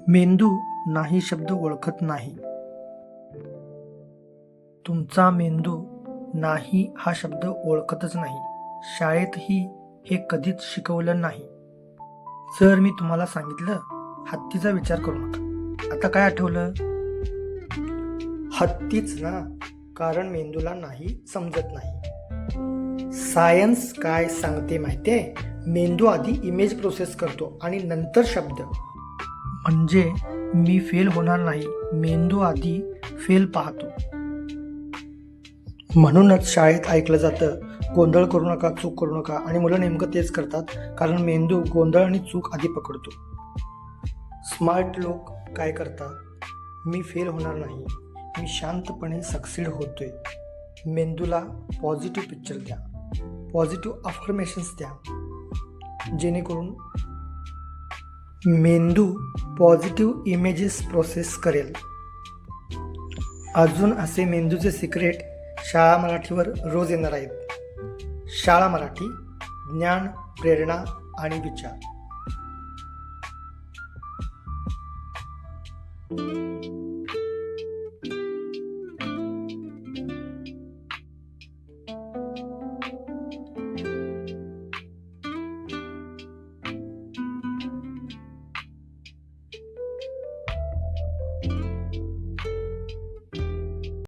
मेंदू नाही शब्द ओळखत नाही. तुमचा मेंदू नाही हा शब्द ओळखतच नाही. शाळेतही हे कधीच शिकवलं नाही. जर मी तुम्हाला सांगितलं हत्तीचा विचार करू नका, आता काय आठवलं? हत्तीच ना, कारण मेंदूला नाही समजत नाही. सायन्स काय सांगते माहितीये? मेंदू आधी इमेज प्रोसेस करतो आणि नंतर शब्द. म्हणजे मी फेल होणार नाही, मेंदू आधी फेल पाहतो. म्हणूनच शाळेत ऐकलं जातं, गोंधळ करू नका, चूक करू नका, आणि मुलं नेमकं तेच करतात, कारण मेंदू गोंधळ आणि चूक आधी पकडतो. स्मार्ट लोक काय करतात? मी फेल होणार नाही, मी शांतपणे सक्सीड होतोय. मेंदूला पॉझिटिव्ह पिक्चर द्या, पॉझिटिव्ह अफर्मेशन्स द्या, जेणेकरून मेंदू पॉझिटिव्ह इमेजेस प्रोसेस करेल. अजून असे मेंदूचे सिक्रेट शाळा मराठीवर रोज येणार आहेत. शाळा मराठी, ज्ञान, प्रेरणा आणि विचार.